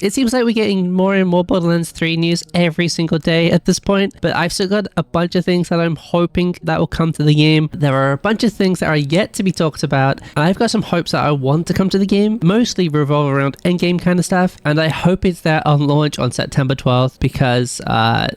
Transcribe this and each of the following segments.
It seems like we're getting more and more Borderlands 3 news every single day at this point, but I've still got a bunch of things that I'm hoping that will come to the game. There are a bunch of things that are yet to be talked about, and I've got some hopes that I want to come to the game, mostly revolve around Endgame kind of stuff, and I hope it's there on launch on September 12th because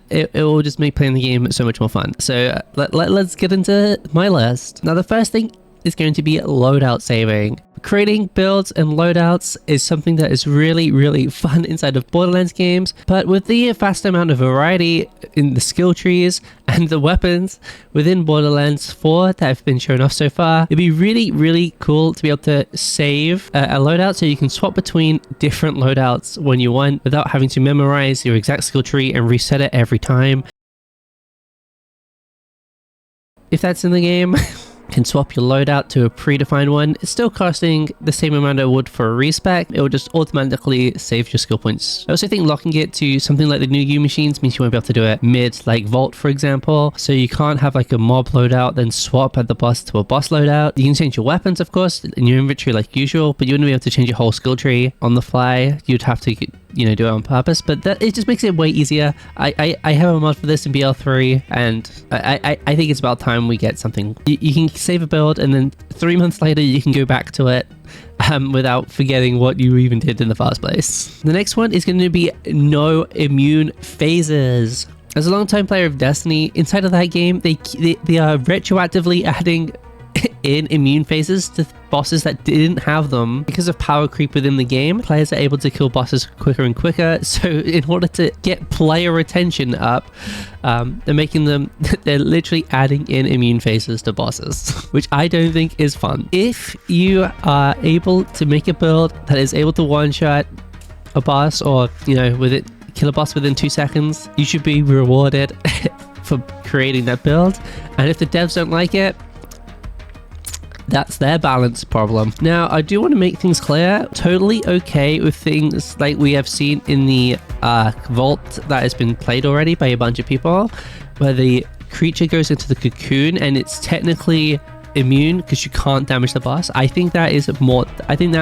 it will just make playing the game so much more fun. So let's get into my list. Now the first thing is going to be loadout saving. Creating builds and loadouts is something that is really fun inside of Borderlands games, but with the vast amount of variety in the skill trees and the weapons within Borderlands 4 that have been shown off so far, it'd be really cool to be able to save a loadout so you can swap between different loadouts when you want without having to memorize your exact skill tree and reset it every time. If that's in the game, can swap your loadout to a predefined one. It's still costing the same amount it would for a respec. It will just automatically save your skill points. I also think locking it to something like the new U machines means you won't be able to do it mid, like Vault, for example. So you can't have like a mob loadout, then swap at the boss to a boss loadout. You can change your weapons, of course, in your inventory like usual, but you wouldn't be able to change your whole skill tree on the fly. You'd have to, you know, do it on purpose, but it just makes it way easier. I have a mod for this in BL3, and I think it's about time we get something. You can save a build, and then 3 months later you can go back to it without forgetting what you even did in the first place. The next one is going to be no immune phases. As a long-time player of Destiny, inside of that game, they are retroactively adding in immune phases to bosses that didn't have them because of power creep within the game. Players are able to kill bosses quicker and quicker, so in order to get player retention up, they're making them, they're literally adding in immune phases to bosses, which I don't think is fun. If you are able to make a build that is able to one-shot a boss, or, you know, with it, kill a boss within 2 seconds, you should be rewarded for creating that build. And if the devs don't like it, that's their balance problem. Now, I do want to make things clear, totally okay with things like we have seen in the Vault that has been played already by a bunch of people, where the creature goes into the cocoon and it's technically immune because you can't damage the boss. I think that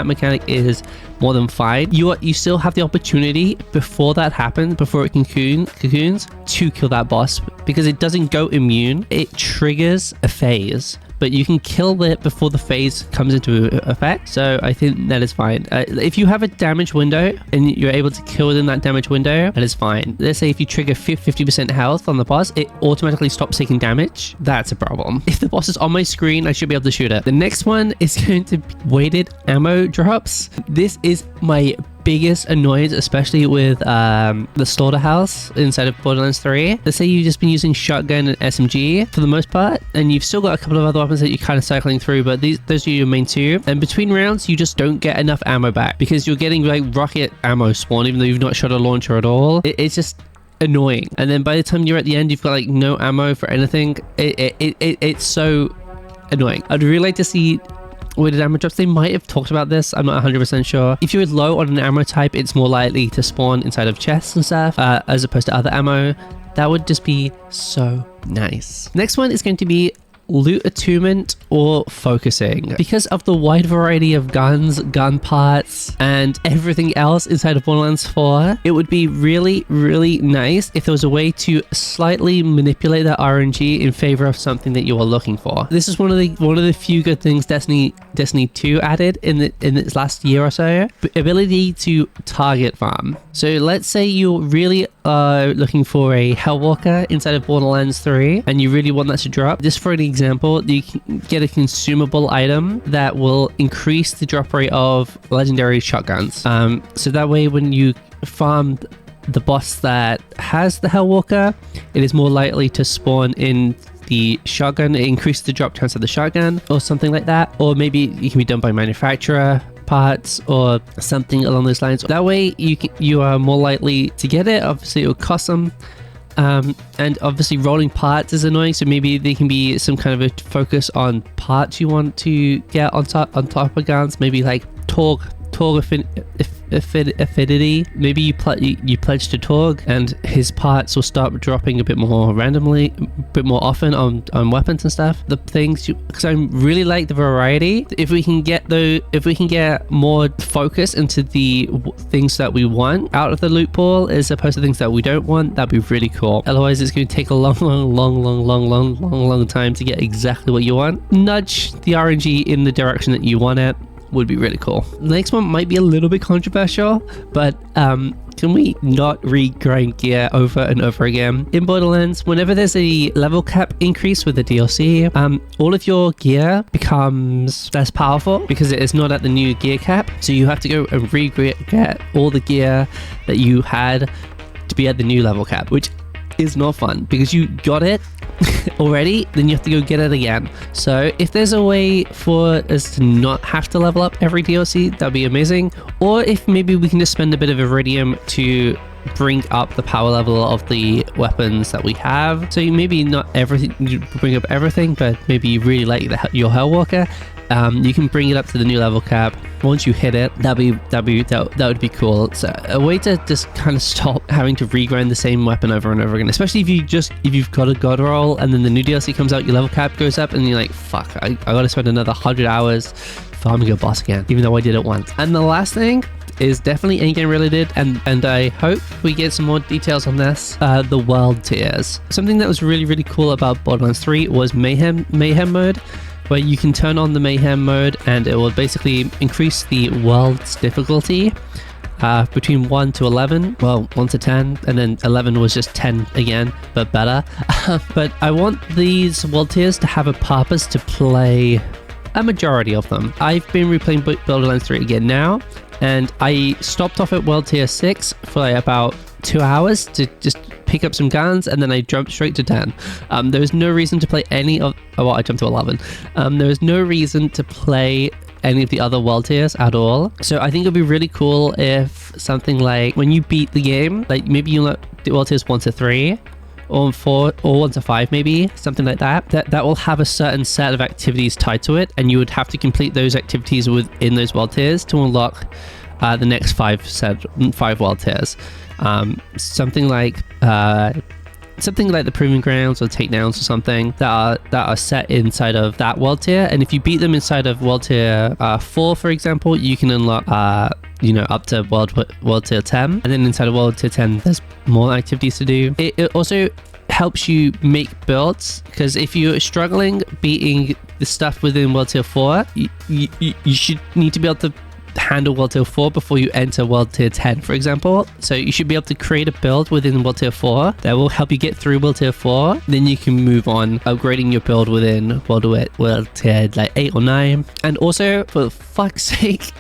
mechanic is more than fine. You still have the opportunity before that happens, before it cocoons, to kill that boss, because it doesn't go immune. It triggers a phase, but you can kill it before the phase comes into effect. So I think that is fine. If you have a damage window and you're able to kill within that damage window, that is fine. Let's say if you trigger 50% health on the boss, it automatically stops taking damage. That's a problem. If the boss is on my screen, I should be able to shoot it. The next one is going to be weighted ammo drops. This is my biggest annoyance, especially with the slaughterhouse inside of Borderlands 3. Let's say you've just been using shotgun and SMG for the most part, and you've still got a couple of other weapons that you're kind of cycling through, but those are your main two. And between rounds, you just don't get enough ammo back because you're getting like rocket ammo spawn, even though you've not shot a launcher at all. It's just annoying. And then by the time you're at the end, you've got like no ammo for anything. It's so annoying. I'd really like to see weighted ammo drops. They might have talked about this, I'm not 100% sure. If you're low on an ammo type, it's more likely to spawn inside of chests and stuff, as opposed to other ammo. That would just be so nice. Next one is going to be loot attunement or focusing. Because of the wide variety of guns, gun parts, and everything else inside of Borderlands 4, it would be really nice if there was a way to slightly manipulate that RNG in favor of something that you are looking for. This is one of the few good things Destiny 2 added in its last year or so. The ability to target farm. So let's say you really are looking for a Hellwalker inside of Borderlands 3 and you really want that to drop. Just for an example, you can get a consumable item that will increase the drop rate of legendary shotguns. So that way when you farm the boss that has the Hellwalker, it is more likely to spawn in the shotgun. It increases the drop chance of the shotgun or something like that. Or maybe it can be done by manufacturer parts or something along those lines. That way you are more likely to get it. Obviously it will cost them. And obviously rolling parts is annoying, so maybe there can be some kind of a focus on parts you want to get on top of guns, maybe like torque affinity. Maybe you pledge to Torg, and his parts will start dropping a bit more randomly, a bit more often on weapons and stuff. The things, because I really like the variety. If we can get more focus into the things that we want out of the loot pool as opposed to things that we don't want, that'd be really cool. Otherwise, it's going to take a long time to get exactly what you want. Nudge the RNG in the direction that you want it would be really cool. The next one might be a little bit controversial, but can we not regrind gear over and over again? In Borderlands, whenever there's a level cap increase with the DLC, all of your gear becomes less powerful because it is not at the new gear cap. So you have to go and get all the gear that you had to be at the new level cap, which is not fun because you got it already, then you have to go get it again. So if there's a way for us to not have to level up every DLC, that'd be amazing. Or if maybe we can just spend a bit of iridium to bring up the power level of the weapons that we have. So maybe not everything, you bring up everything, but maybe you really like your Hellwalker. You can bring it up to the new level cap. Once you hit it, that would be cool. It's a way to just kind of stop having to regrind the same weapon over and over again. Especially if you've got a god roll and then the new DLC comes out, your level cap goes up, and you're like, fuck, I got to spend another 100 hours farming a boss again, even though I did it once. And the last thing is definitely Endgame related, and I hope we get some more details on this. The world tiers. Something that was really cool about Borderlands 3 was Mayhem mode, where you can turn on the Mayhem mode and it will basically increase the world's difficulty between 1 to 11, well, 1 to 10, and then 11 was just 10 again, but better. But I want these world tiers to have a purpose to play a majority of them. I've been replaying Borderlands 3 again now, and I stopped off at world tier 6 for like about 2 hours to just pick up some guns, and then I jumped straight to 10. There was no reason to play any of... well, I jumped to 11. There was no reason to play any of the other world tiers at all. So I think it'd be really cool if something like when you beat the game, like maybe you let the world tiers 1 to 3 or 4 or 1 to 5, maybe something like that will have a certain set of activities tied to it, and you would have to complete those activities within those world tiers to unlock the next 5 world tiers. Something like the Proving Grounds or Takedowns or something that are set inside of that world tier, and if you beat them inside of world tier 4, for example, you can unlock up to world tier 10, and then inside of world tier 10 there's more activities to do. It also helps you make builds, because if you're struggling beating the stuff within world tier 4, you should need to be able to handle world tier 4 before you enter world tier 10, for example. So you should be able to create a build within world tier 4 that will help you get through world tier 4. Then you can move on upgrading your build within world tier like 8 or 9. And also, for fuck's sake,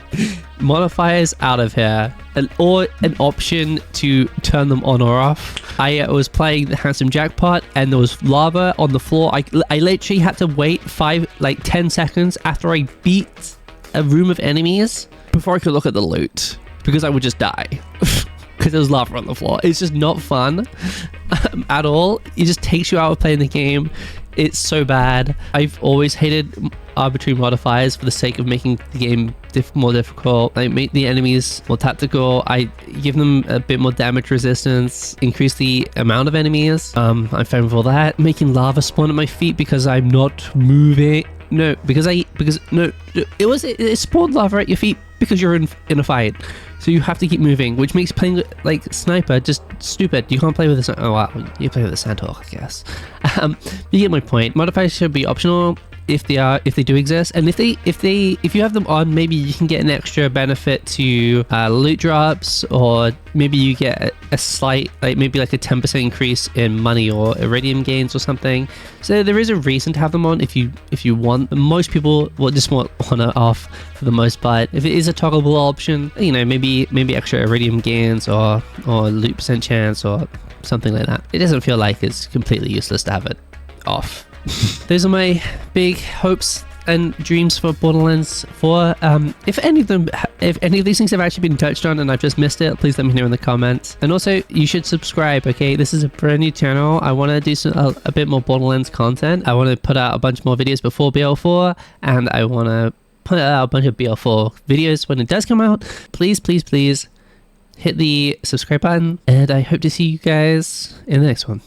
modifiers out of here, or an option to turn them on or off. I was playing the Handsome Jackpot and there was lava on the floor. I literally had to wait 10 seconds after I beat a room of enemies before I could look at the loot, because I would just die because there was lava on the floor. It's just not fun at all. It just takes you out of playing the game. It's so bad. I've always hated arbitrary modifiers for the sake of making the game more difficult. I make the enemies more tactical. I give them a bit more damage resistance, increase the amount of enemies. I'm fine with all that. Making lava spawn at my feet because I'm not moving. No, it spawned lava at your feet because you're in a fight. So you have to keep moving, which makes playing like Sniper just stupid. You can't play with a... oh wow, you play with a Sandhawk, I guess. You get my point. Modifiers should be optional if they do exist, and if you have them on, maybe you can get an extra benefit to loot drops, or maybe you get a slight, maybe like a 10% increase in money or iridium gains or something. So there is a reason to have them on if you want. Most people will just want on or off for the most part. If it is a toggleable option, maybe extra iridium gains or loot percent chance or something like that. It doesn't feel like it's completely useless to have it off. Those are my big hopes and dreams for Borderlands 4. If any of these things have actually been touched on and I've just missed it, please let me know in the comments. And also, you should subscribe, okay? This is a brand new channel. I want to do a bit more Borderlands content. I want to put out a bunch more videos before BL4, and I want to put out a bunch of BL4 videos when it does come out. Please, please, please hit the subscribe button, and I hope to see you guys in the next one.